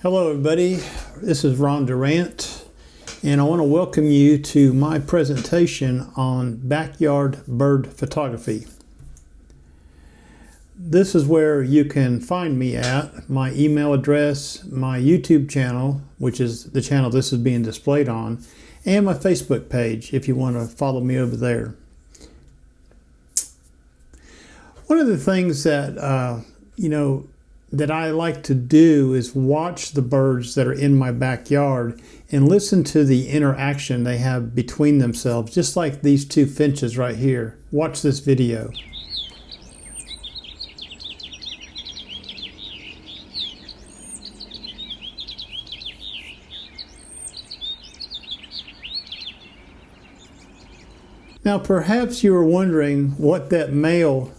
Hello everybody, this is Durant, and I want to welcome you to my presentation on backyard bird photography. This is where you can find me at, my email address, my YouTube channel, which is the channel this is being displayed on, and my Facebook page if you want to follow me over there. One of the things that that I like to do is watch the birds that are in my backyard and listen to the interaction they have between themselves, just like these two finches right here. Watch this video. Now perhaps you were wondering what that male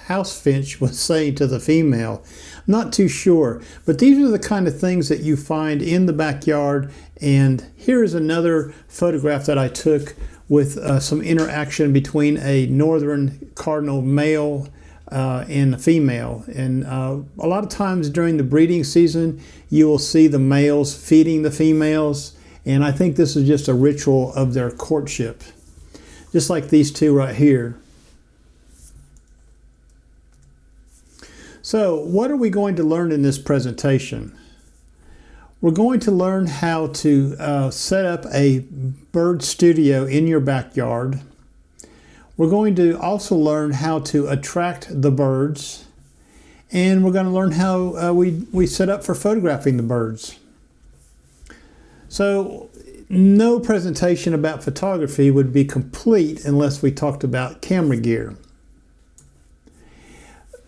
house finch was saying to the female. I'm not too sure, but these are the kind of things that you find in the backyard. And here's another photograph that I took with some interaction between a northern cardinal male and a female. And a lot of times during the breeding season, you will see the males feeding the females. And I think this is just a ritual of their courtship, just like these two right here. So what are we going to learn in this presentation? We're going to learn how to set up a bird studio in your backyard. We're going to also learn how to attract the birds. And we're going to learn how we set up for photographing the birds. So no presentation about photography would be complete unless we talked about camera gear.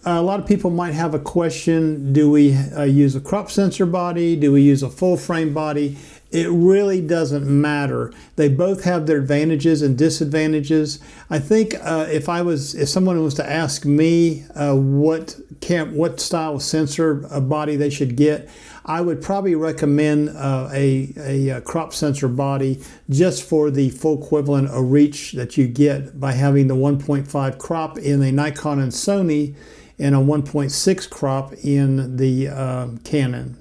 A lot of people might have a question, do we use a crop sensor body? Do we use a full frame body? It really doesn't matter. They both have their advantages and disadvantages. I think if someone was to ask me what style of sensor body they should get, I would probably recommend a crop sensor body just for the full equivalent of reach that you get by having the 1.5 crop in a Nikon and Sony and a 1.6 crop in the Canon.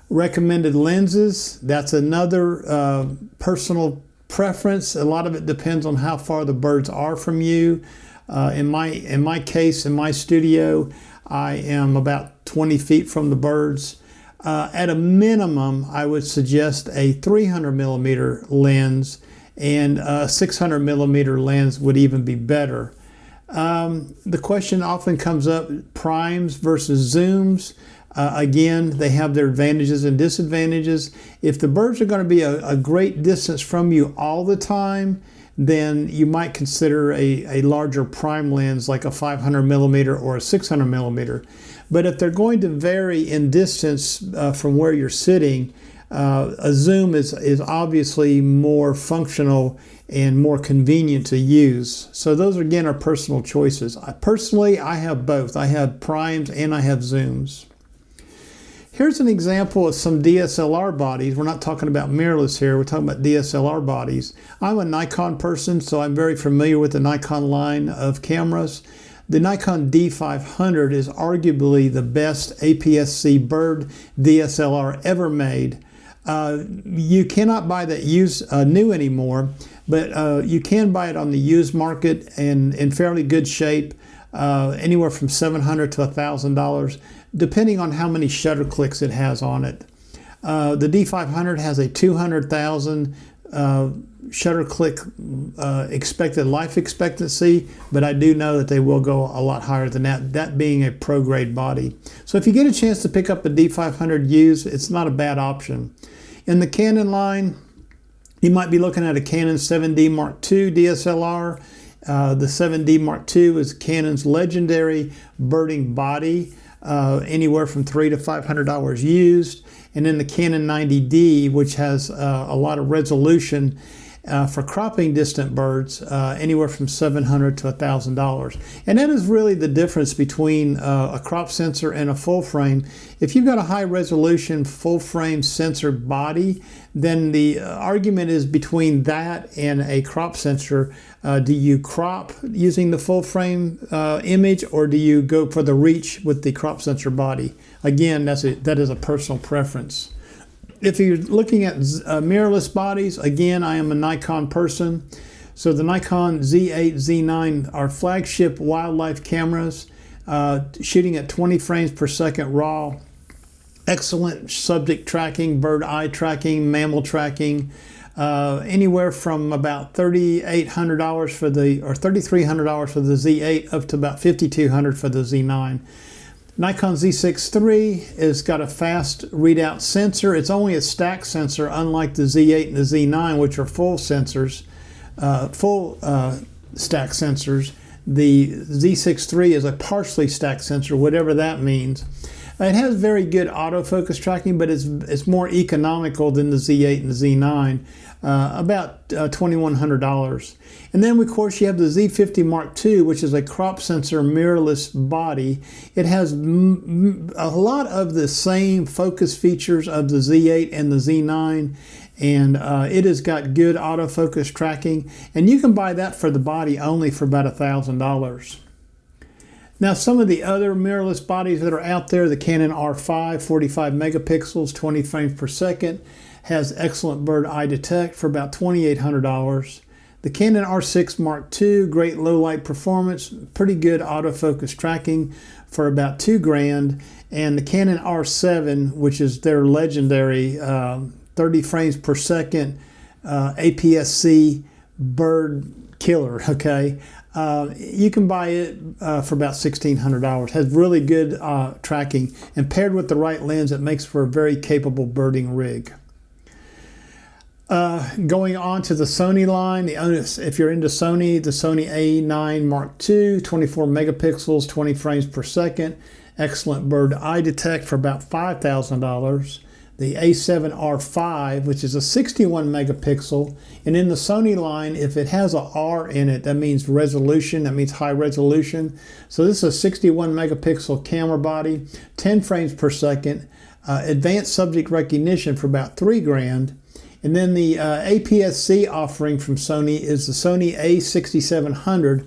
Recommended lenses, that's another personal preference. A lot of it depends on how far the birds are from you. In my case, in my studio, I am about 20 feet from the birds. At a minimum, I would suggest a 300 millimeter lens, and a 600 millimeter lens would even be better. The question often comes up, primes versus zooms. Again, they have their advantages and disadvantages. If the birds are going to be a great distance from you all the time, then you might consider a larger prime lens like a 500 millimeter or a 600 millimeter. But if they're going to vary in distance from where you're sitting, a zoom is obviously more functional and more convenient to use. So those again are personal choices. Personally, I have both. I have primes and I have zooms. Here's an example of some DSLR bodies. We're not talking about mirrorless here, we're talking about DSLR bodies. I'm a Nikon person, so I'm very familiar with the Nikon line of cameras. The Nikon D500 is arguably the best APS-C bird DSLR ever made. You cannot buy that new anymore, but you can buy it on the used market and in fairly good shape, anywhere from $700 to $1,000, depending on how many shutter clicks it has on it. The D500 has a 200,000 shutter click expected life expectancy, but I do know that they will go a lot higher than that, that being a pro grade body. So if you get a chance to pick up a D500 used, it's not a bad option. In the Canon line, you might be looking at a Canon 7D Mark II DSLR. The 7D Mark II is Canon's legendary birding body, anywhere from $300 to $500 used. And then the Canon 90D, which has a lot of resolution. for cropping distant birds, anywhere from $700 to $1,000. And that is really the difference between a crop sensor and a full frame. If you've got a high resolution full frame sensor body, then the argument is between that and a crop sensor. Do you crop using the full frame image, or do you go for the reach with the crop sensor body? Again, that is a personal preference. If you're looking at mirrorless bodies, again, I am a Nikon person. So the Nikon Z8, Z9 are flagship wildlife cameras, shooting at 20 frames per second raw. Excellent subject tracking, bird eye tracking, mammal tracking, anywhere from about $3,800 for the, or $3,300 for the Z8 up to about $5,200 for the Z9. Nikon Z6 III has got a fast readout sensor. It's only a stack sensor, unlike the Z8 and the Z9, which are full sensors, stack sensors. The Z6 III is a partially stacked sensor, whatever that means. It has very good autofocus tracking, but it's more economical than the Z8 and the Z9, about $2,100. And then, of course, you have the Z50 Mark II, which is a crop sensor mirrorless body. It has a lot of the same focus features of the Z8 and the Z9, and it has got good autofocus tracking. And you can buy that for the body only for about $1,000. Now, some of the other mirrorless bodies that are out there, the Canon R5, 45 megapixels, 20 frames per second, has excellent bird eye detect for about $2,800. The Canon R6 Mark II, great low light performance, pretty good autofocus tracking for about $2,000. And the Canon R7, which is their legendary 30 frames per second APS-C bird killer, okay? You can buy it for about $1,600. Has really good tracking, and paired with the right lens, it makes for a very capable birding rig. Going on to the Sony line, if you're into Sony, the Sony A9 Mark II, 24 megapixels, 20 frames per second, excellent bird eye detect for about $5,000. The A7R5, which is a 61 megapixel, and in the Sony line, if it has a R in it, that means resolution, that means high resolution. So this is a 61 megapixel camera body, 10 frames per second, advanced subject recognition for about $3,000. And then the APS-C offering from Sony is the Sony A6700,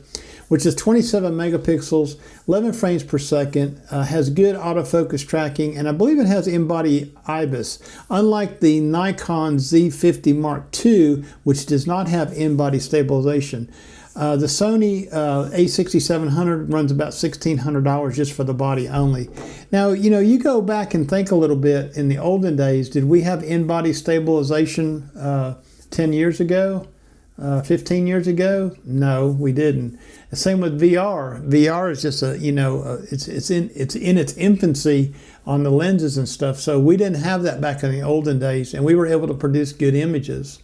which is 27 megapixels, 11 frames per second, has good autofocus tracking, and I believe it has in-body IBIS, unlike the Nikon Z50 Mark II, which does not have in-body stabilization. The Sony A6700 runs about $1,600 just for the body only. Now, you know, you go back and think a little bit, in the olden days, did we have in-body stabilization 10 years ago? 15 years ago? No, we didn't. The same with VR. VR is just it's in its infancy on the lenses and stuff. So we didn't have that back in the olden days, and we were able to produce good images.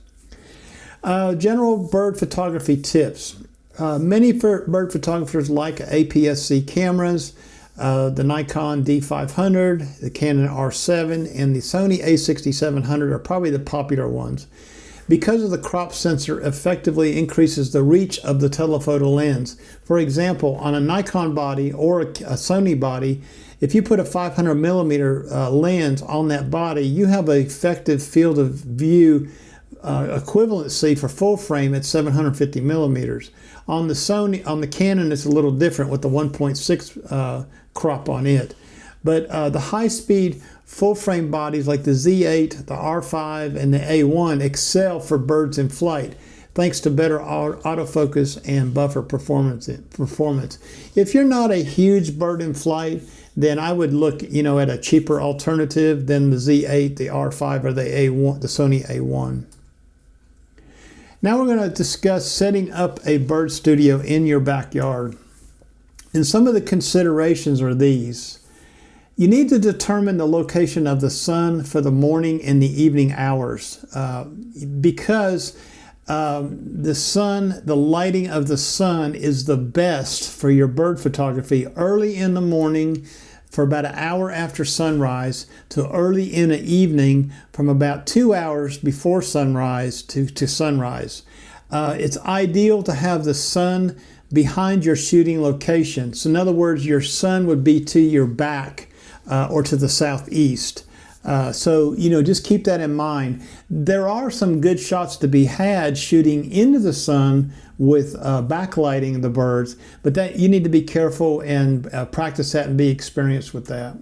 General bird photography tips. Many bird photographers like APS-C cameras. The Nikon D500, the Canon R7, and the Sony A6700 are probably the popular ones. Because of the crop sensor effectively increases the reach of the telephoto lens. For example, on a Nikon body or a Sony body, if you put a 500 millimeter lens on that body, you have an effective field of view equivalency for full frame at 750 millimeters. On the Canon, it's a little different with the 1.6 crop on it. But the high-speed full-frame bodies like the Z8, the R5, and the A1 excel for birds in flight, thanks to better autofocus and buffer performance. If you're not a huge bird in flight, then I would look, at a cheaper alternative than the Z8, the R5, or the A1, the Sony A1. Now we're going to discuss setting up a bird studio in your backyard. And some of the considerations are these. You need to determine the location of the sun for the morning and the evening hours because the lighting of the sun is the best for your bird photography early in the morning for about an hour after sunrise to early in the evening from about 2 hours before sunrise to sunrise. It's ideal to have the sun behind your shooting location. So in other words, your sun would be to your back or to the southeast. So, just keep that in mind. There are some good shots to be had shooting into the sun with backlighting the birds, but that you need to be careful and practice that and be experienced with that.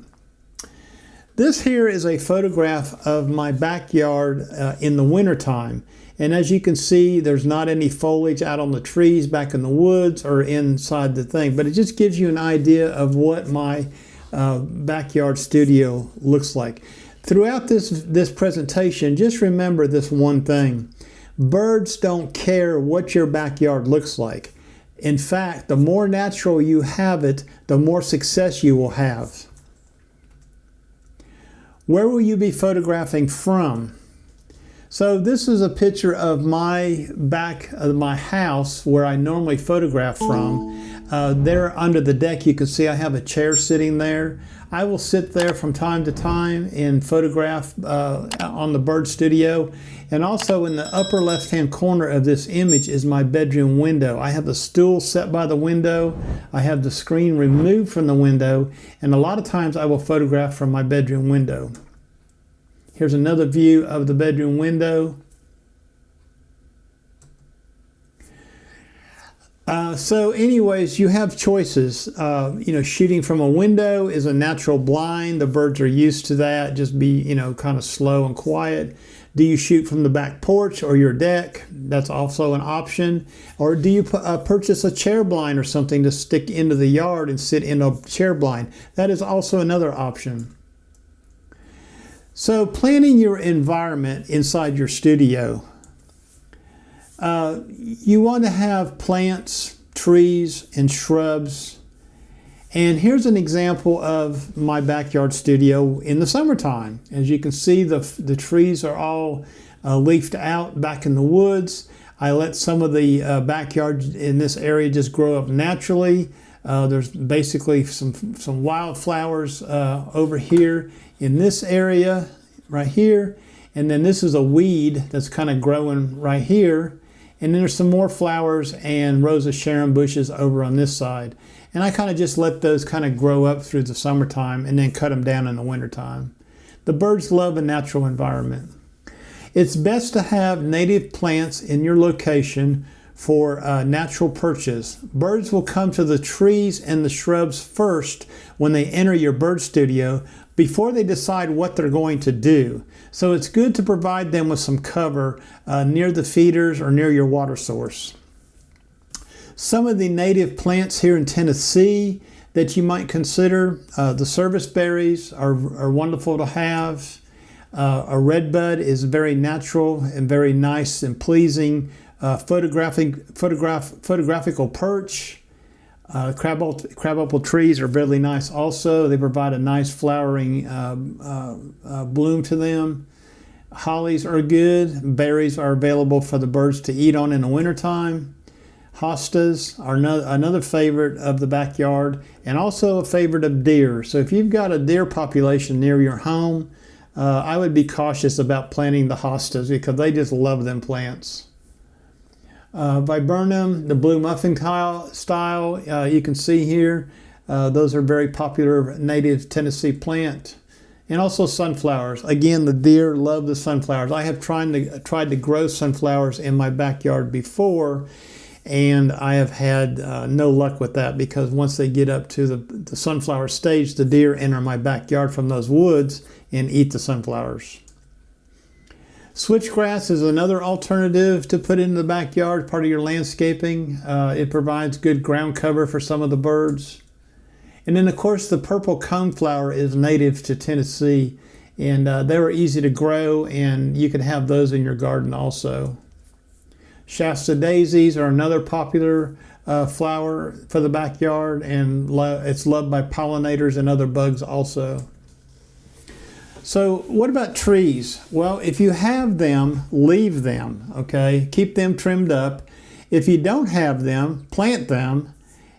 This here is a photograph of my backyard in the wintertime. And as you can see, there's not any foliage out on the trees back in the woods or inside the thing, but it just gives you an idea of what my backyard studio looks like. Throughout this presentation, just remember this one thing. Birds don't care what your backyard looks like. In fact, the more natural you have it, the more success you will have. Where will you be photographing from? So this is a picture of my back of my house where I normally photograph from. There under the deck you can see I have a chair sitting there. I will sit there from time to time and photograph on the bird studio. And also in the upper left hand corner of this image is my bedroom window. I have a stool set by the window. I have the screen removed from the window. And a lot of times I will photograph from my bedroom window. Here's another view of the bedroom window. So anyways, you have choices. Shooting from a window is a natural blind. The birds are used to that. Just be, kind of slow and quiet. Do you shoot from the back porch or your deck? That's also an option. Or do you purchase a chair blind or something to stick into the yard and sit in a chair blind? That is also another option. So planning your environment inside your studio. You want to have plants, trees, and shrubs. And here's an example of my backyard studio in the summertime. As you can see, the trees are all leafed out back in the woods. I let some of the backyard in this area just grow up naturally. There's basically some wildflowers over here in this area right here. And then this is a weed that's kind of growing right here. And then there's some more flowers and Rose of Sharon bushes over on this side. And I kind of just let those kind of grow up through the summertime and then cut them down in the wintertime. The birds love a natural environment. It's best to have native plants in your location for natural perches. Birds will come to the trees and the shrubs first when they enter your bird studio before they decide what they're going to do. So it's good to provide them with some cover near the feeders or near your water source. Some of the native plants here in Tennessee that you might consider, the service berries are wonderful to have. A redbud is very natural and very nice and pleasing. Photographical perch. Crabapple trees are really nice also. They provide a nice flowering bloom to them. Hollies are good. Berries are available for the birds to eat on in the wintertime. Hostas are another favorite of the backyard and also a favorite of deer. So if you've got a deer population near your home, I would be cautious about planting the hostas because they just love them plants. Viburnum, the blue muffin style, you can see here. Those are very popular native Tennessee plant. And also sunflowers. Again, the deer love the sunflowers. I have tried to grow sunflowers in my backyard before, and I have had no luck with that because once they get up to the sunflower stage, the deer enter my backyard from those woods and eat the sunflowers. Switchgrass is another alternative to put in the backyard, part of your landscaping. It provides good ground cover for some of the birds. And then, of course, the purple coneflower is native to Tennessee, and they were easy to grow, and you can have those in your garden also. Shasta daisies are another popular flower for the backyard, and it's loved by pollinators and other bugs also. So what about trees? Well, if you have them, leave them, okay? Keep them trimmed up. If you don't have them, plant them.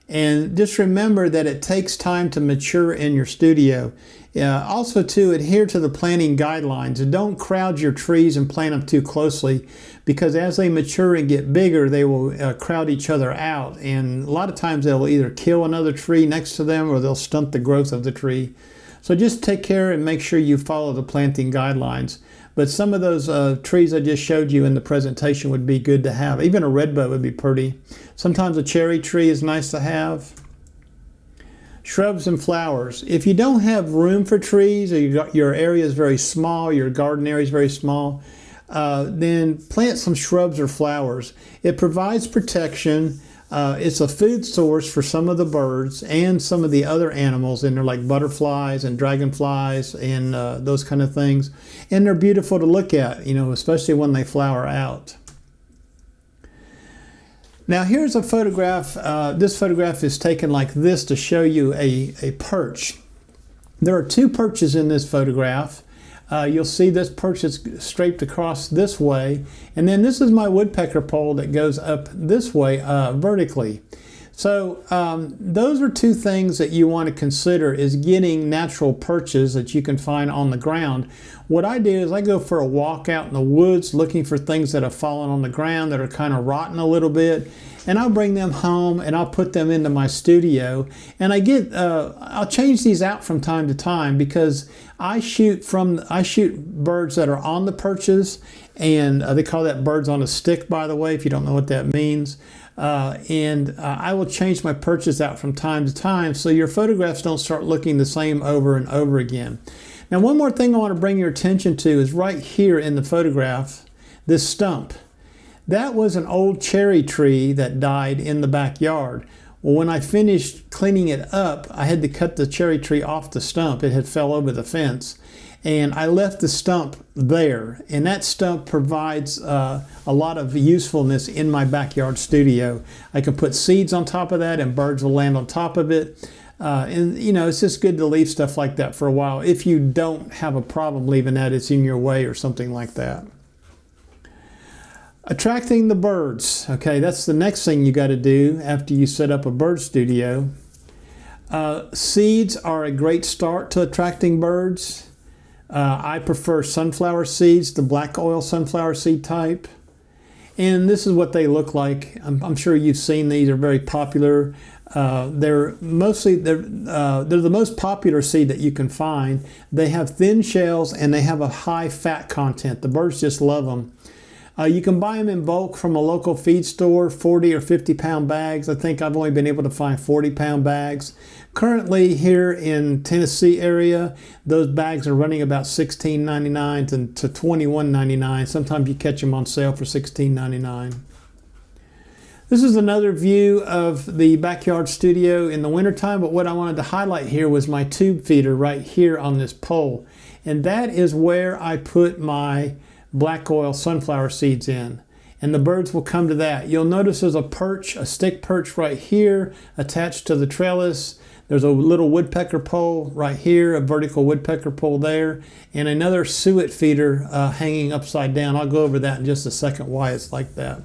And just remember that it takes time to mature in your studio. Also, too, adhere to the planting guidelines and don't crowd your trees and plant them too closely, because as they mature and get bigger, they will crowd each other out. And a lot of times they'll either kill another tree next to them or they'll stunt the growth of the tree. So just take care and make sure you follow the planting guidelines. But some of those trees I just showed you in the presentation would be good to have. Even a redbud would be pretty. Sometimes a cherry tree is nice to have. Shrubs and flowers. If you don't have room for trees, or your area is very small, your garden area is very small, then plant some shrubs or flowers. It provides protection. It's a food source for some of the birds and some of the other animals in there, like butterflies and dragonflies and those kind of things. And they're beautiful to look at, you know, especially when they flower out. Now here's a photograph. This photograph is taken like this to show you a perch. There are two perches in this photograph. You'll see this perch is straight across this way, and then this is my woodpecker pole that goes up this way vertically. So those are two things that you want to consider, is getting natural perches that you can find on the ground. What I do is I go for a walk out in the woods looking for things that have fallen on the ground that are kind of rotten a little bit, and I'll bring them home and I'll put them into my studio. And I'll change these out from time to time, because I shoot birds that are on the perches, and they call that birds on a stick, by the way, if you don't know what that means. I will change my perches out from time to time so your photographs don't start looking the same over and over again. Now, one more thing I want to bring your attention to is right here in the photograph, this stump. That was an old cherry tree that died in the backyard. Well, when I finished cleaning it up, I had to cut the cherry tree off the stump. It had fell over the fence. And I left the stump there. And that stump provides a lot of usefulness in my backyard studio. I can put seeds on top of that and birds will land on top of it. And you know, it's just good to leave stuff like that for a while. If you don't have a problem leaving that, it's in your way or something like that. Attracting the birds. Okay, that's the next thing you got to do after you set up a bird studio. Seeds are a great start to attracting birds. I prefer sunflower seeds, the black oil sunflower seed type. And this is what they look like. I'm sure you've seen these. They're very popular. They're the most popular seed that you can find. They have thin shells and they have a high fat content. The birds just love them. You can buy them in bulk from a local feed store, 40 or 50 pound bags. I think I've only been able to find 40 pound bags. Currently here in Tennessee area, those bags are running about $16.99 to $21.99. Sometimes you catch them on sale for $16.99. This is another view of the backyard studio in the wintertime, but what I wanted to highlight here was my tube feeder right here on this pole. And that is where I put my black oil sunflower seeds in, and the birds will come to that. You'll notice there's a perch, a stick perch right here attached to the trellis. There's a little woodpecker pole right here, a vertical woodpecker pole there, and another suet feeder hanging upside down. I'll go over that in just a second, why it's like that.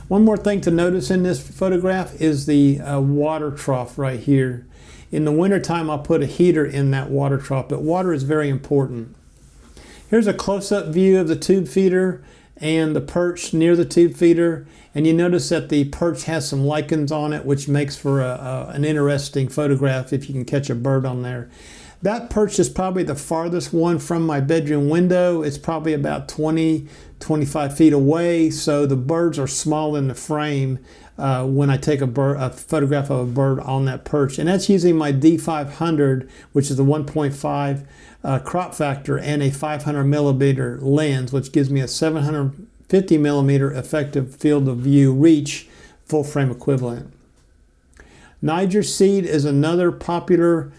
One more thing to notice in this photograph is the water trough right here. In the wintertime, I'll put a heater in that water trough, but water is very important. Here's a close-up view of the tube feeder and the perch near the tube feeder. And you notice that the perch has some lichens on it, which makes for an interesting photograph if you can catch a bird on there. That perch is probably the farthest one from my bedroom window. It's probably about 20-25 feet away, so the birds are small in the frame when I take a photograph of a bird on that perch. And that's using my D500, which is the 1.5 crop factor, and a 500 millimeter lens, which gives me a 750 millimeter effective field of view reach, full frame equivalent. Niger seed is another popular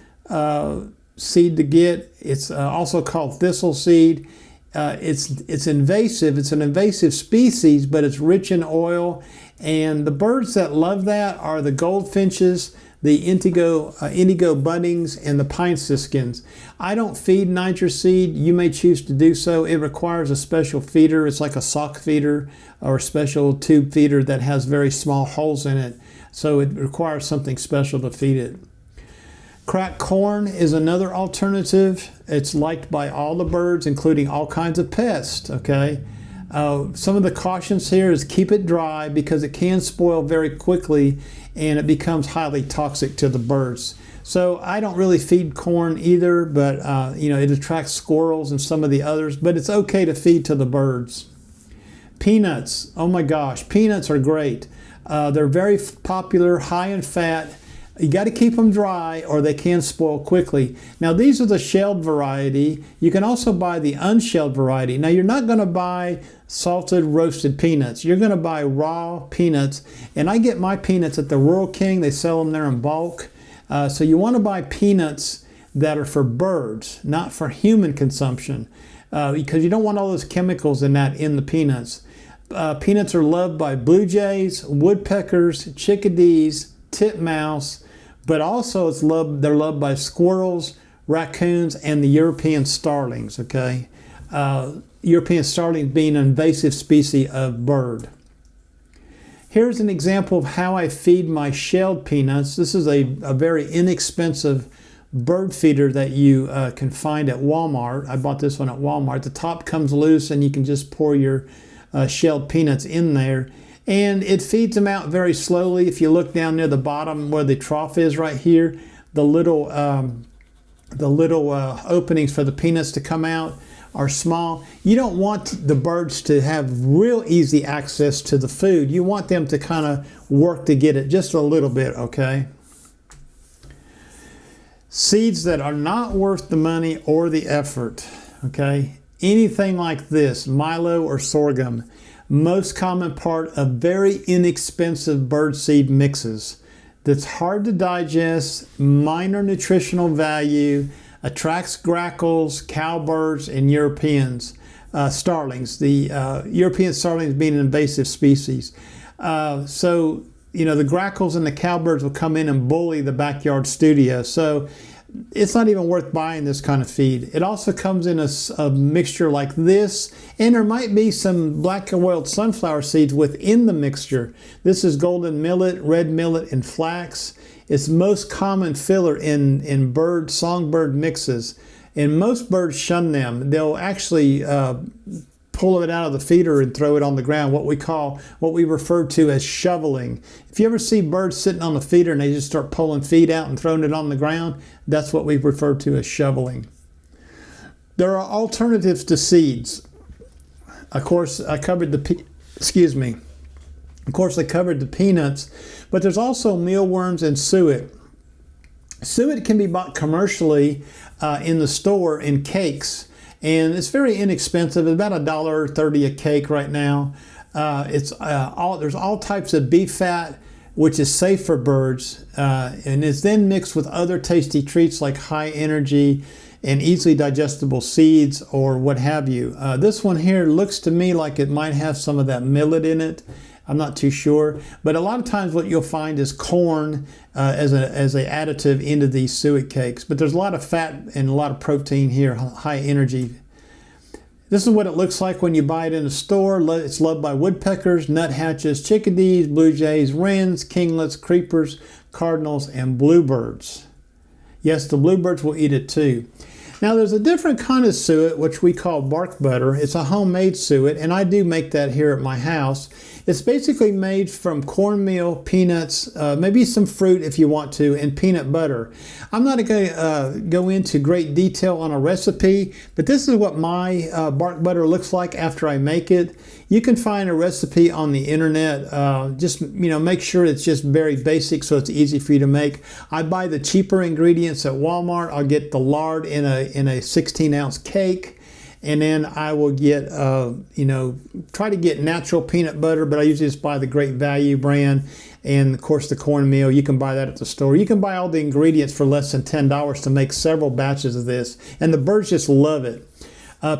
seed to get. It's also called thistle seed. It's invasive. It's an invasive species, but it's rich in oil. And the birds that love that are the goldfinches, the indigo buddings, and the pine siskins. I don't feed Niger seed. You may choose to do so. It requires a special feeder. It's like a sock feeder or a special tube feeder that has very small holes in it. So it requires something special to feed it. Cracked corn is another alternative. It's liked by all the birds, including all kinds of pests, okay? Some of the cautions here is keep it dry because it can spoil very quickly and it becomes highly toxic to the birds. So I don't really feed corn either, but it attracts squirrels and some of the others, but it's okay to feed to the birds. Peanuts, oh my gosh, peanuts are great. They're very popular, high in fat. You got to keep them dry or they can spoil quickly. Now these are the shelled variety. You can also buy the unshelled variety. Now you're not going to buy salted roasted peanuts. You're going to buy raw peanuts. And I get my peanuts at the Rural King. They sell them there in bulk. So you want to buy peanuts that are for birds, not for human consumption, because you don't want all those chemicals in the peanuts. Peanuts are loved by blue jays, woodpeckers, chickadees, titmouse, but also they're loved by squirrels, raccoons, and the European starlings, okay? European starling being an invasive species of bird. Here's an example of how I feed my shelled peanuts. This is a very inexpensive bird feeder that you can find at Walmart. I bought this one at Walmart. The top comes loose and you can just pour your shelled peanuts in there. And it feeds them out very slowly. If you look down near the bottom where the trough is right here, the little openings for the peanuts to come out are small. You don't want the birds to have real easy access to the food. You want them to kind of work to get it just a little bit, okay? Seeds that are not worth the money or the effort, okay? Anything like this, milo or sorghum, most common part of very inexpensive birdseed mixes that's hard to digest, minor nutritional value, attracts grackles, cowbirds, and Europeans, starlings. The European starlings being an invasive species. So the grackles and the cowbirds will come in and bully the backyard studio. So it's not even worth buying this kind of feed. It also comes in a mixture like this, and there might be some black-boiled sunflower seeds within the mixture. This is golden millet, red millet, and flax. It's most common filler in songbird mixes, and most birds shun them. They'll actually pull it out of the feeder and throw it on the ground, what we refer to as shoveling. If you ever see birds sitting on the feeder and they just start pulling feed out and throwing it on the ground, that's what we refer to as shoveling. There are alternatives to seeds. Of course, I covered the peanuts, but there's also mealworms and suet. Suet can be bought commercially in the store in cakes. And it's very inexpensive. It's about $1.30 a cake right now. There's all types of beef fat, which is safe for birds, and is then mixed with other tasty treats like high energy and easily digestible seeds or what have you. This one here looks to me like it might have some of that millet in it. I'm not too sure, but a lot of times what you'll find is corn as an additive into these suet cakes. But there's a lot of fat and a lot of protein here, high energy. This is what it looks like when you buy it in a store. It's loved by woodpeckers, nuthatches, chickadees, blue jays, wrens, kinglets, creepers, cardinals, and bluebirds. Yes, the bluebirds will eat it too. Now there's a different kind of suet which we call bark butter. It's a homemade suet, and I do make that here at my house. It's basically made from cornmeal, peanuts, maybe some fruit if you want to, and peanut butter. I'm not going to go into great detail on a recipe, but this is what my bark butter looks like after I make it. You can find a recipe on the internet. Just make sure it's just very basic so it's easy for you to make. I buy the cheaper ingredients at Walmart. I'll get the lard in a 16-ounce cake, and then I will get try to get natural peanut butter, but I usually just buy the Great Value brand, and of course the cornmeal. You can buy that at the store. You can buy all the ingredients for less than $10 to make several batches of this, and the birds just love it.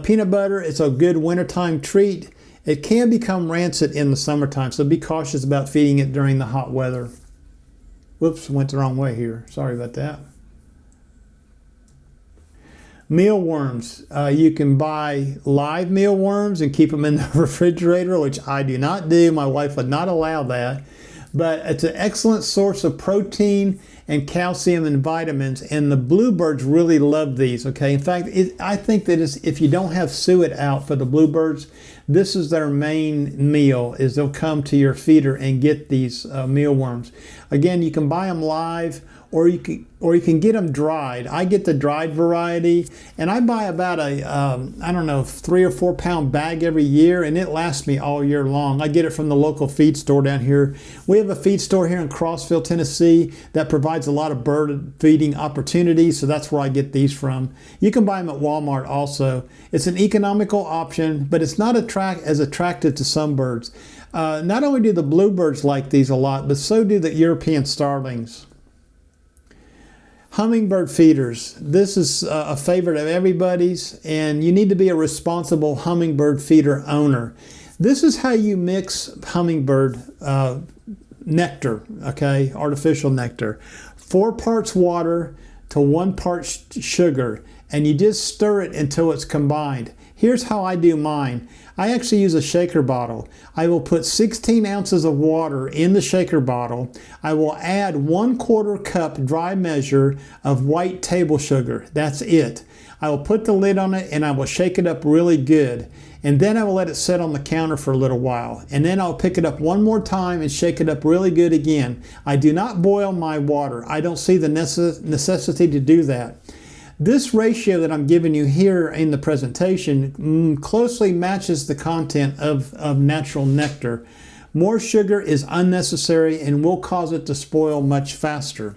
Peanut butter is a good wintertime treat. It can become rancid in the summertime, so be cautious about feeding it during the hot weather. Whoops, went the wrong way here. Sorry about that. Mealworms. You can buy live mealworms and keep them in the refrigerator, which I do not do. My wife would not allow that. But it's an excellent source of protein and calcium and vitamins, and the bluebirds really love these, okay? In fact, I think that if you don't have suet out for the bluebirds, this is their main meal, is they'll come to your feeder and get these mealworms. Again, you can buy them live, or you can get them dried. I get the dried variety, and I buy about a I don't know, 3 or 4 pound bag every year, and it lasts me all year long. I get it from the local feed store down here. We have a feed store here in Crossville, Tennessee that provides a lot of bird feeding opportunities, so that's where I get these from. You can buy them at Walmart also. It's an economical option, but it's not as attractive to some birds. Not only do the bluebirds like these a lot, but so do the European starlings. Hummingbird feeders. This is a favorite of everybody's, and you need to be a responsible hummingbird feeder owner. This is how you mix hummingbird nectar, okay, artificial nectar. 4 parts water to 1 part sugar, and you just stir it until it's combined. Here's how I do mine. I actually use a shaker bottle. I will put 16 ounces of water in the shaker bottle. I will add 1/4 cup dry measure of white table sugar. That's it. I will put the lid on it and I will shake it up really good. And then I will let it sit on the counter for a little while. And then I'll pick it up one more time and shake it up really good again. I do not boil my water. I don't see the necessity to do that. This ratio that I'm giving you here in the presentation closely matches the content of natural nectar. More sugar is unnecessary and will cause it to spoil much faster.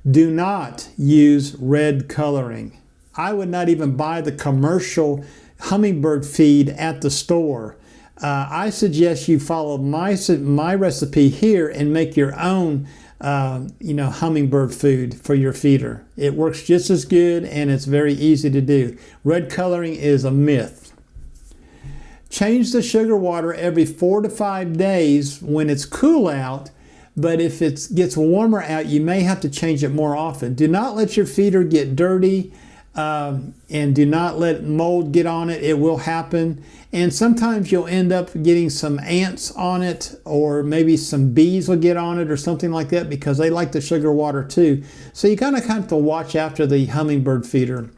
Do not use red coloring. I would not even buy the commercial hummingbird feed at the store. I suggest you follow my recipe here and make your own hummingbird food for your feeder. It works just as good and it's very easy to do. Red coloring is a myth. Change the sugar water every 4 to 5 days when it's cool out, but if it gets warmer out, you may have to change it more often. Do not let your feeder get dirty, and do not let mold get on it. It will happen, and sometimes you'll end up getting some ants on it, or maybe some bees will get on it or something like that, because they like the sugar water too. So you kind of have to watch after the hummingbird feeder.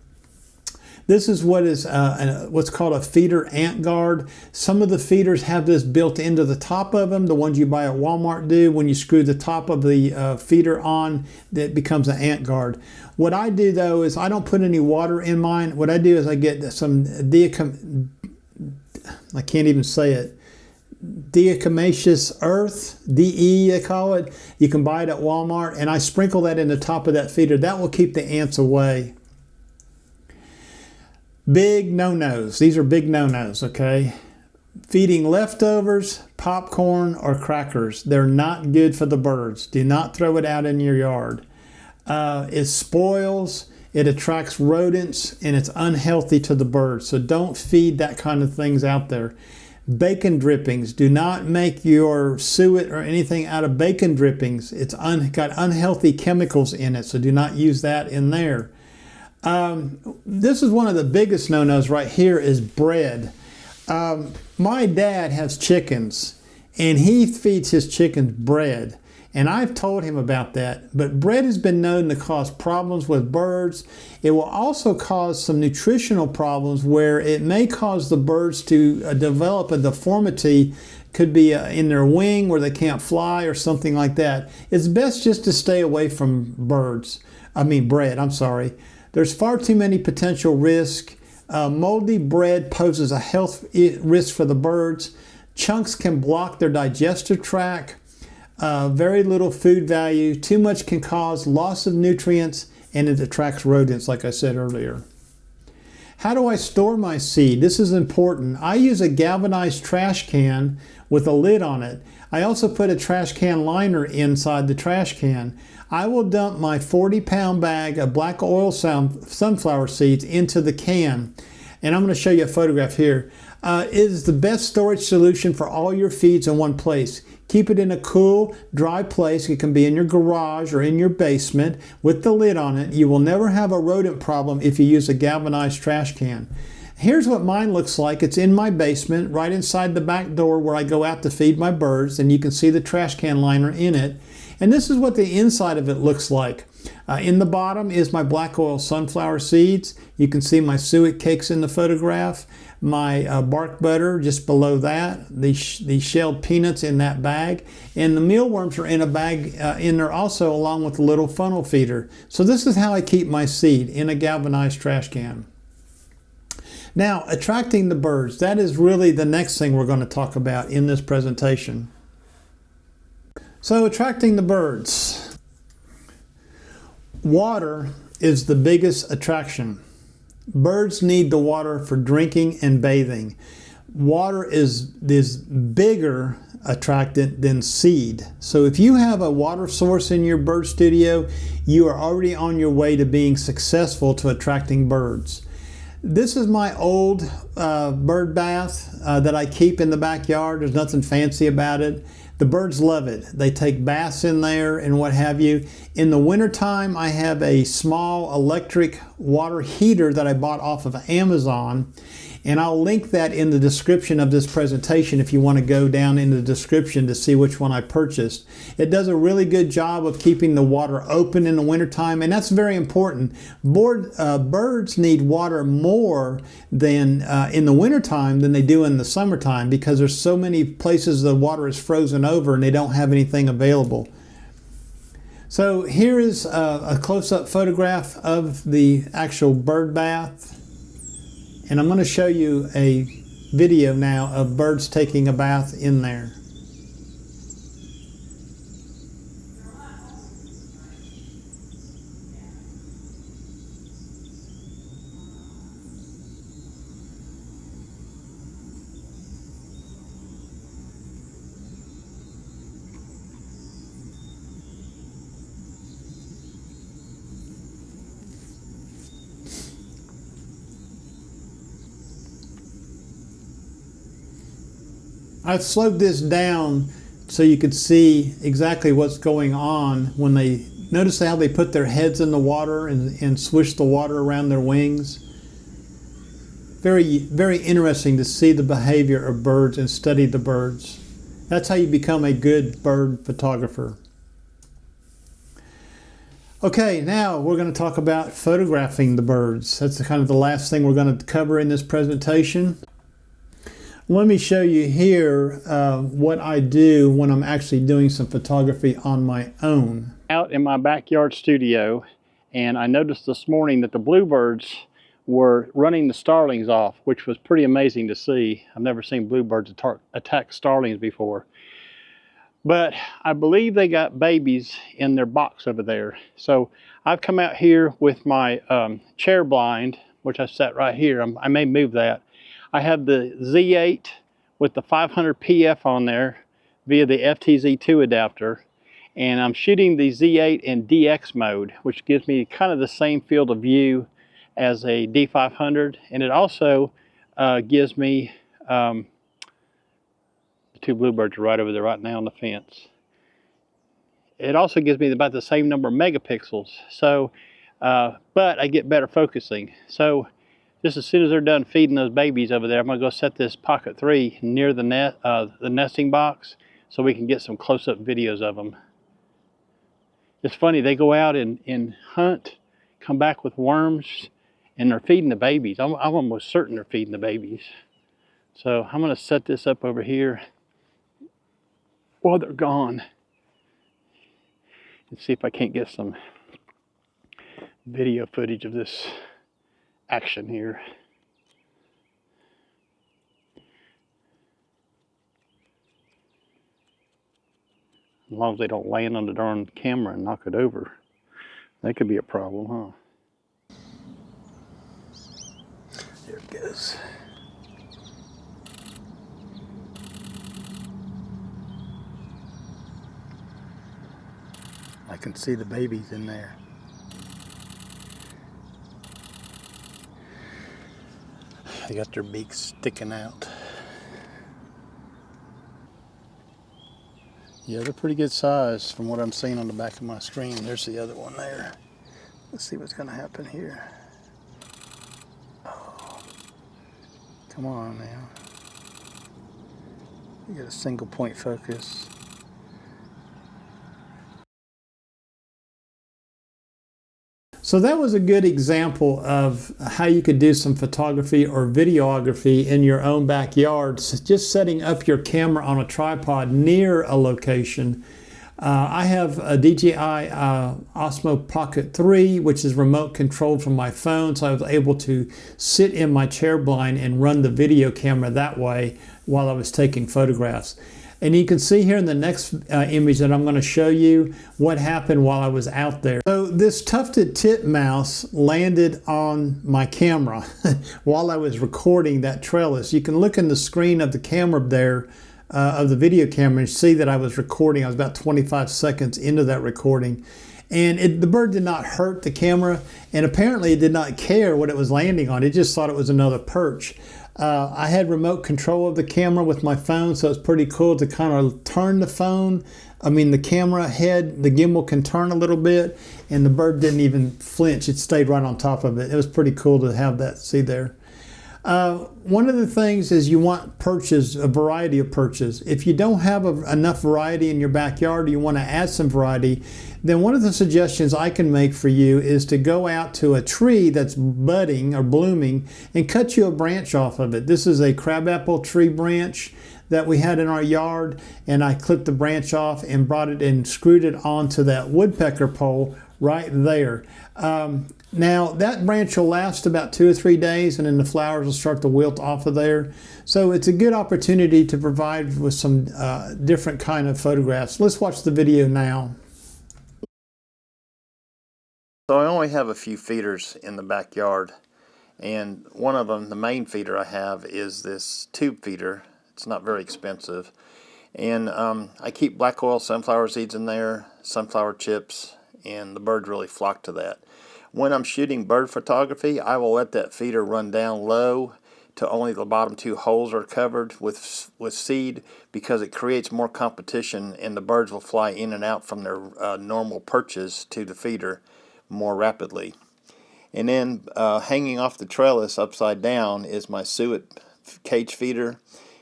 This is what's called a feeder ant guard. Some of the feeders have this built into the top of them. The ones you buy at Walmart do. When you screw the top of the feeder on, it becomes an ant guard. What I do though is I don't put any water in mine. What I do is I get some I can't even say it. Diatomaceous earth, DE they call it. You can buy it at Walmart, and I sprinkle that in the top of that feeder. That will keep the ants away. Big no-nos. These are big no-nos, okay? Feeding leftovers, popcorn, or crackers. They're not good for the birds. Do not throw it out in your yard. It spoils, it attracts rodents, and it's unhealthy to the birds. So don't feed that kind of things out there. Bacon drippings. Do not make your suet or anything out of bacon drippings. It's got unhealthy chemicals in it, so do not use that in there. This is one of the biggest no-nos right here is bread. My dad has chickens, and he feeds his chickens bread. And I've told him about that, but bread has been known to cause problems with birds. It will also cause some nutritional problems where it may cause the birds to develop a deformity. Could be in their wing where they can't fly or something like that. It's best just to stay away from bread, I'm sorry. There's far too many potential risks. Moldy bread poses a health risk for the birds. Chunks can block their digestive tract. Very little food value. Too much can cause loss of nutrients, and it attracts rodents, like I said earlier. How do I store my seed? This is important. I use a galvanized trash can with a lid on it. I also put a trash can liner inside the trash can. I will dump my 40-pound bag of black oil sunflower seeds into the can. And I'm going to show you a photograph here. It is the best storage solution for all your feeds in one place. Keep it in a cool, dry place. It can be in your garage or in your basement with the lid on it. You will never have a rodent problem if you use a galvanized trash can. Here's what mine looks like. It's in my basement, right inside the back door where I go out to feed my birds, and you can see the trash can liner in it. And this is what the inside of it looks like. In the bottom is my black oil sunflower seeds. You can see my suet cakes in the photograph, my bark butter just below that, the shelled peanuts in that bag, and the mealworms are in a bag in there also, along with a little funnel feeder. So this is how I keep my seed, in a galvanized trash can. Now, attracting the birds, that is really the next thing we're going to talk about in this presentation. So, attracting the birds. Water is the biggest attraction. Birds need the water for drinking and bathing. Water is bigger attractant than seed. So if you have a water source in your bird studio, you are already on your way to being successful to attracting birds. This is my old bird bath that I keep in the backyard. There's nothing fancy about it. The birds love it. They take baths in there and what have you. In the wintertime, I have a small electric water heater that I bought off of Amazon. And I'll link that in the description of this presentation if you want to go down in the description to see which one I purchased. It does a really good job of keeping the water open in the wintertime, and that's very important. Birds need water more than in the wintertime than they do in the summertime, because there's so many places the water is frozen over and they don't have anything available. So here is a close-up photograph of the actual bird bath. And I'm going to show you a video now of birds taking a bath in there. I've slowed this down so you could see exactly what's going on when they notice how they put their heads in the water and swish the water around their wings. Very, very interesting to see the behavior of birds and study the birds. That's how you become a good bird photographer. Okay, now we're going to talk about photographing the birds. That's kind of the last thing we're going to cover in this presentation. Let me show you here what I do when I'm actually doing some photography on my own. Out in my backyard studio, and I noticed this morning that the bluebirds were running the starlings off, which was pretty amazing to see. I've never seen bluebirds attack starlings before. But I believe they got babies in their box over there. So I've come out here with my chair blind, which I set right here. I may move that. I have the Z8 with the 500 PF on there via the FTZ2 adapter, and I'm shooting the Z8 in DX mode, which gives me kind of the same field of view as a D500, and it also gives me the two bluebirds are right over there right now on the fence. It also gives me about the same number of megapixels, so but I get better focusing. So just as soon as they're done feeding those babies over there, I'm going to go set this Pocket 3 near the nesting box so we can get some close-up videos of them. It's funny, they go out and hunt, come back with worms, and they're feeding the babies. I'm almost certain they're feeding the babies. So I'm going to set this up over here while they're gone and see if I can't get some video footage of this action here. As long as they don't land on the darn camera and knock it over. That could be a problem, huh? There it goes. I can see the babies in there. They got their beaks sticking out. Yeah, they're pretty good size from what I'm seeing on the back of my screen. There's the other one there. Let's see what's going to happen here. Oh. Come on now. You get a single point focus. So that was a good example of how you could do some photography or videography in your own backyard, just setting up your camera on a tripod near a location. I have a DJI Osmo Pocket 3, which is remote controlled from my phone, so I was able to sit in my chair blind and run the video camera that way while I was taking photographs. And you can see here in the next image that I'm going to show you what happened while I was out there. So this tufted titmouse landed on my camera while I was recording that trellis. You can look in the screen of the camera there, of the video camera, and see that I was recording. I was about 25 seconds into that recording. And the bird did not hurt the camera, and apparently it did not care what it was landing on. It just thought it was another perch. I had remote control of the camera with my phone, so it's pretty cool to kind of turn the the camera head, the gimbal can turn a little bit, and the bird didn't even flinch. It stayed right on top of it. It was pretty cool to have that, see there. One of the things is you want perches, a variety of perches. If you don't have enough variety in your backyard, or you want to add some variety, then one of the suggestions I can make for you is to go out to a tree that's budding or blooming and cut you a branch off of it. This is a crabapple tree branch that we had in our yard, and I clipped the branch off and brought it and screwed it onto that woodpecker pole right there. Now that branch will last about 2 or 3 days, and then the flowers will start to wilt off of there. So it's a good opportunity to provide with some different kind of photographs. Let's watch the video now. So I only have a few feeders in the backyard, and one of them, the main feeder I have, is this tube feeder. It's not very expensive, and I keep black oil sunflower seeds in there, sunflower chips, and the birds really flock to that. When I'm shooting bird photography, I will let that feeder run down low to only the bottom 2 holes are covered with seed, because it creates more competition and the birds will fly in and out from their normal perches to the feeder more rapidly. And then hanging off the trellis upside down is my suet cage feeder,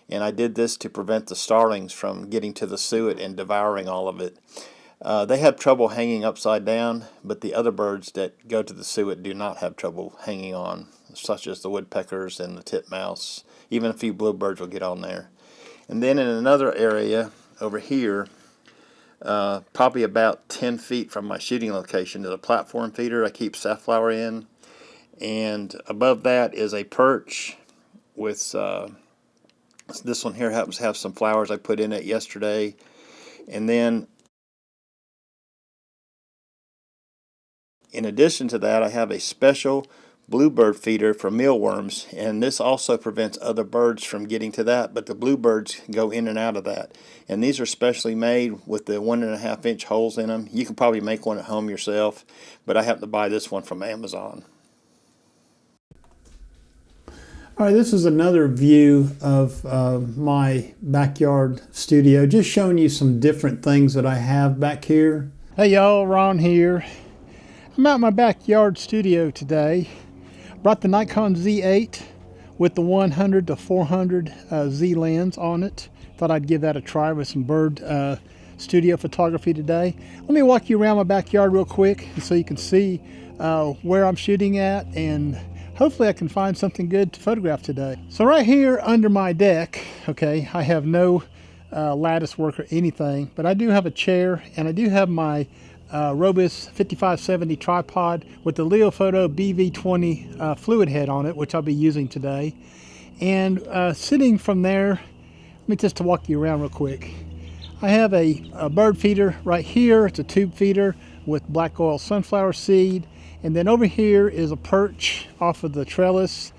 and I did this to prevent the starlings from getting to the suet and devouring all of it. They have trouble hanging upside down, but the other birds that go to the suet do not have trouble hanging on, such as the woodpeckers and the titmouse. Even a few bluebirds will get on there. And then in another area over here, probably about 10 feet from my shooting location, is a platform feeder I keep safflower in. And above that is a perch with, this one here happens to have some flowers I put in it yesterday. And then in addition to that, I have a special bluebird feeder for mealworms, and this also prevents other birds from getting to that, but the bluebirds go in and out of that. And these are specially made with the 1.5 inch holes in them. You can probably make one at home yourself, but I happen to buy this one from Amazon. All right, this is another view of my backyard studio, just showing you some different things that I have back here. Hey y'all, Ron here. I'm out in my backyard studio today. Brought the Nikon Z8 with the 100 to 400 Z lens on it. Thought I'd give that a try with some bird studio photography today. Let me walk you around my backyard real quick so you can see where I'm shooting at, and hopefully I can find something good to photograph today. So right here under my deck, okay, I have no lattice work or anything, but I do have a chair, and I do have my Robus 5570 tripod with the Leophoto BV20 fluid head on it, which I'll be using today. And sitting from there, let me just to walk you around real quick. I have a bird feeder right here. It's a tube feeder with black oil sunflower seed. And then over here is a perch off of the trellis,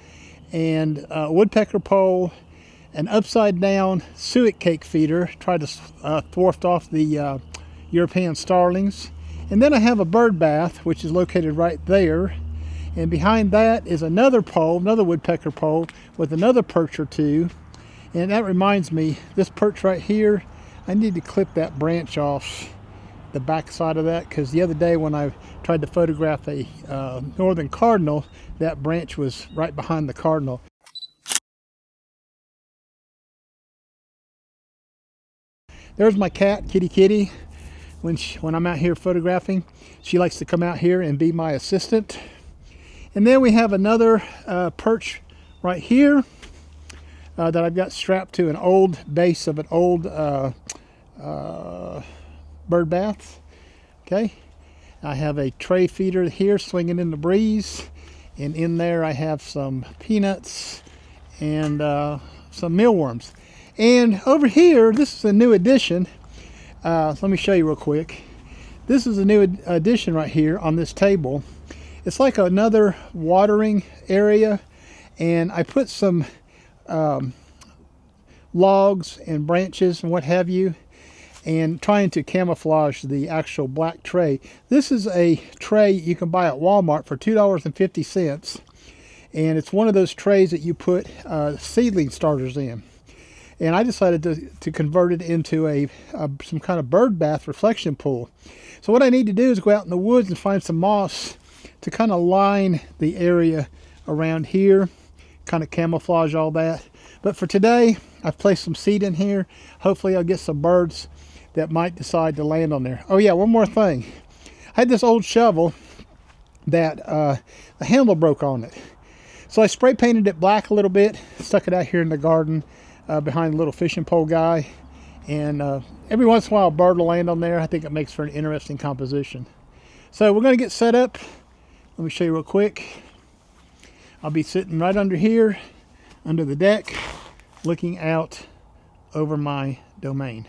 and a woodpecker pole, an upside down suet cake feeder, tried to thwart off the European starlings. And then I have a bird bath, which is located right there. And behind that is another pole, another woodpecker pole with another perch or two. And that reminds me, this perch right here, I need to clip that branch off the back side of that, because the other day when I tried to photograph a northern cardinal, that branch was right behind the cardinal. There's my cat, Kitty. When I'm out here photographing, she likes to come out here and be my assistant. And then we have another perch right here that I've got strapped to an old base of an old bird bath. Okay, I have a tray feeder here swinging in the breeze, and in there I have some peanuts and some mealworms. And over here, this is a new addition. Let me show you real quick. This is a new addition right here on this table. It's like another watering area, and I put some logs and branches and what have you, and trying to camouflage the actual black tray. This is a tray you can buy at Walmart for $2.50, and it's one of those trays that you put seedling starters in. And I decided to convert it into some kind of bird bath reflection pool. So what I need to do is go out in the woods and find some moss to kind of line the area around here, kind of camouflage all that. But for today, I've placed some seed in here. Hopefully I'll get some birds that might decide to land on there. Oh yeah, one more thing. I had this old shovel that the handle broke on it. So I spray painted it black a little bit, stuck it out here in the garden behind the little fishing pole guy. And every once in a while a bird will land on there. I think it makes for an interesting composition. So we're going to get set up. Let me show you real quick. I'll be sitting right under here, under the deck, looking out over my domain.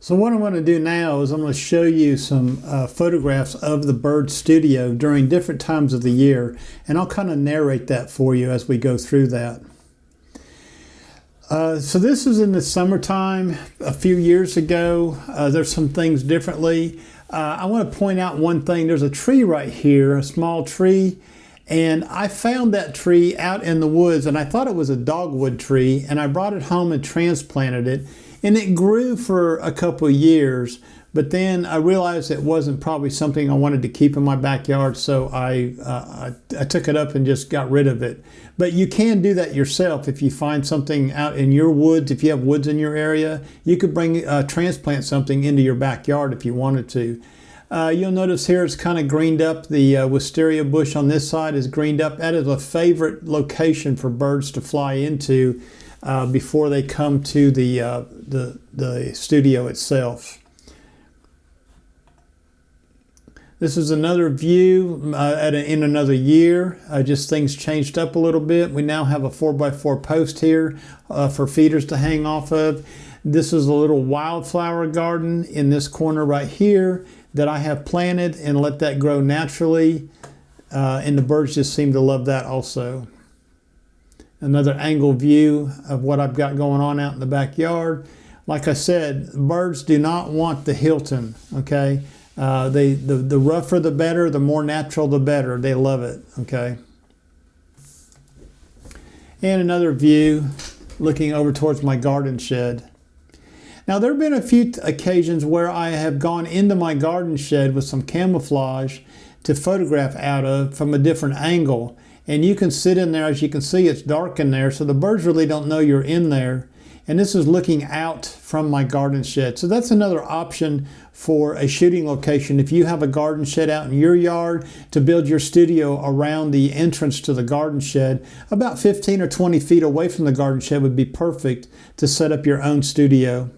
So what I'm going to do now is I'm going to show you some photographs of the bird studio during different times of the year, and I'll kind of narrate that for you as we go through that. So this is in the summertime a few years ago. There's some things differently. I want to point out one thing. There's a tree right here, a small tree, and I found that tree out in the woods, and I thought it was a dogwood tree, and I brought it home and transplanted it, and it grew for a couple of years, but then I realized it wasn't probably something I wanted to keep in my backyard, so I took it up and just got rid of it. But you can do that yourself if you find something out in your woods. If you have woods in your area, you could transplant something into your backyard if you wanted to. You'll notice here it's kind of greened up. The wisteria bush on this side is greened up. That is a favorite location for birds to fly into before they come to the studio itself. This is another view in another year. Just things changed up a little bit. We now have a 4x4 post here for feeders to hang off of. This is a little wildflower garden in this corner right here that I have planted and let that grow naturally. And the birds just seem to love that also. Another angle view of what I've got going on out in the backyard. Like I said, birds do not want the Hilton, okay? The rougher the better, the more natural the better. They love it, okay? And another view looking over towards my garden shed. Now there have been a few occasions where I have gone into my garden shed with some camouflage to photograph out of from a different angle. And you can sit in there. As you can see, it's dark in there, so the birds really don't know you're in there. And this is looking out from my garden shed. So that's another option for a shooting location. If you have a garden shed out in your yard, to build your studio around the entrance to the garden shed, about 15 or 20 feet away from the garden shed would be perfect to set up your own studio.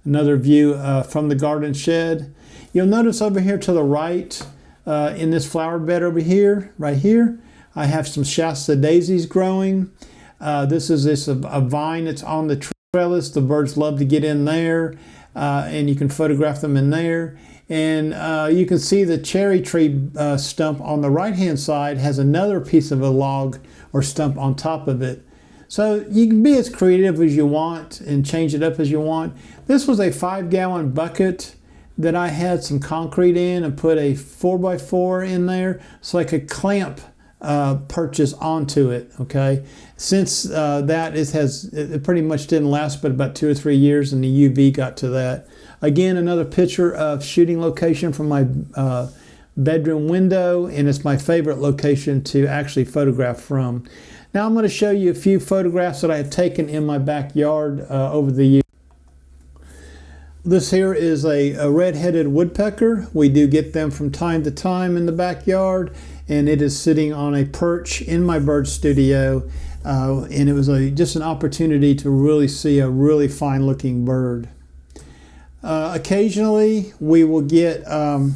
Another view from the garden shed. You'll notice over here to the right, in this flower bed over here, right here, I have some Shasta daisies growing. This is a vine that's on the trellis. The birds love to get in there, and you can photograph them in there. And you can see the cherry tree stump on the right-hand side has another piece of a log or stump on top of it. So you can be as creative as you want and change it up as you want. This was a 5-gallon bucket that I had some concrete in and put a 4x4 in there so I could clamp purchase onto it, okay? Since it pretty much didn't last but about 2 or 3 years, and the UV got to that. Again, another picture of shooting location from my bedroom window, and it's my favorite location to actually photograph from. Now I'm going to show you a few photographs that I have taken in my backyard over the years. This here is a red-headed woodpecker. We do get them from time to time in the backyard, and it is sitting on a perch in my bird studio, and it was just an opportunity to really see a really fine-looking bird. Occasionally we will get other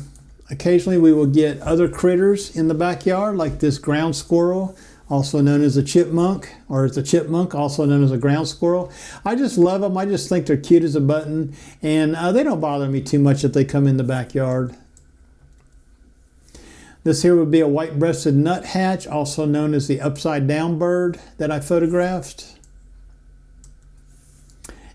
critters in the backyard, like this ground squirrel, also known as a chipmunk, or it's a chipmunk, also known as a ground squirrel. I just love them. I just think they're cute as a button, and they don't bother me too much if they come in the backyard. This here would be a white-breasted nuthatch, also known as the upside-down bird that I photographed.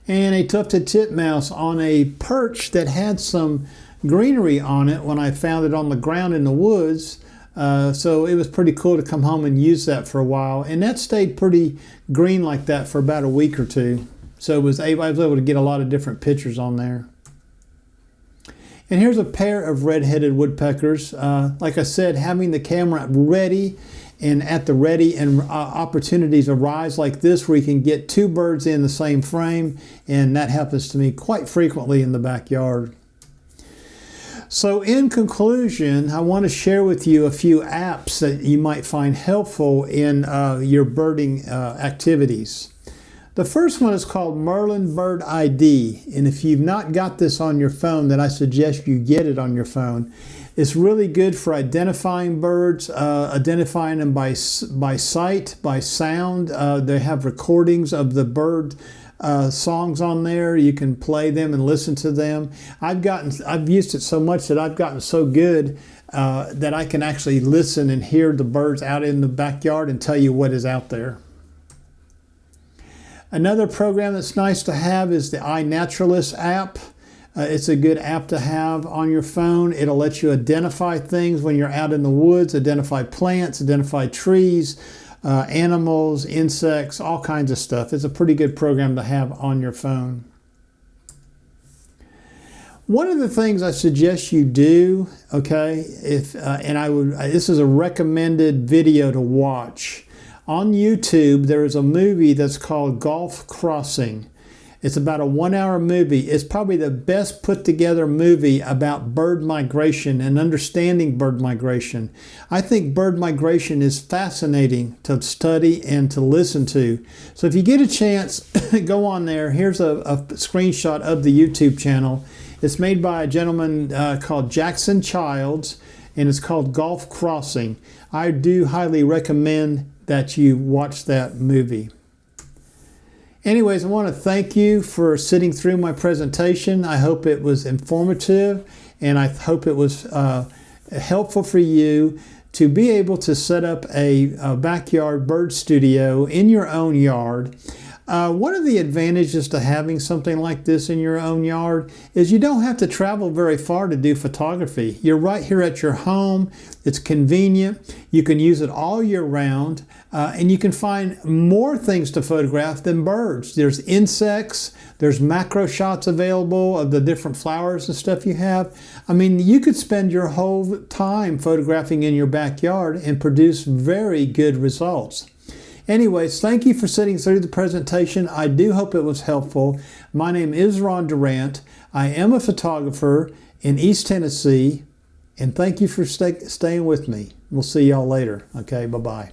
And a tufted titmouse on a perch that had some greenery on it when I found it on the ground in the woods. So it was pretty cool to come home and use that for a while. And that stayed pretty green like that for about a week or two. So I was able to get a lot of different pictures on there. And here's a pair of red-headed woodpeckers. Like I said, having the camera ready and at the ready, and opportunities arise like this where you can get two birds in the same frame, and that happens to me quite frequently in the backyard. So in conclusion, I want to share with you a few apps that you might find helpful in your birding activities. The first one is called Merlin Bird ID, and if you've not got this on your phone, then I suggest you get it on your phone. It's really good for identifying birds, identifying them by sight, by sound. They have recordings of the bird songs on there. You can play them and listen to them. I've used it so much that I've gotten so good that I can actually listen and hear the birds out in the backyard and tell you what is out there. Another program that's nice to have is the iNaturalist app. It's a good app to have on your phone. It'll let you identify things when you're out in the woods, identify plants, identify trees, animals, insects, all kinds of stuff. It's a pretty good program to have on your phone. One of the things I suggest you do, okay, this is a recommended video to watch. On YouTube, there is a movie that's called Gulf Crossing. It's about a 1-hour movie. It's probably the best put together movie about bird migration and understanding bird migration. I think bird migration is fascinating to study and to listen to. So if you get a chance, go on there. Here's a screenshot of the YouTube channel. It's made by a gentleman called Jackson Childs, and it's called Gulf Crossing. I do highly recommend that you watch that movie. Anyways, I want to thank you for sitting through my presentation. I hope it was informative, and I hope it was helpful for you to be able to set up a backyard bird studio in your own yard. One of the advantages to having something like this in your own yard is you don't have to travel very far to do photography. You're right here at your home. It's convenient. You can use it all year round, and you can find more things to photograph than birds. There's insects. There's macro shots available of the different flowers and stuff you have. I mean, you could spend your whole time photographing in your backyard and produce very good results. Anyways, thank you for sitting through the presentation. I do hope it was helpful. My name is Ron Durant. I am a photographer in East Tennessee, and thank you for staying with me. We'll see y'all later. Okay, bye-bye.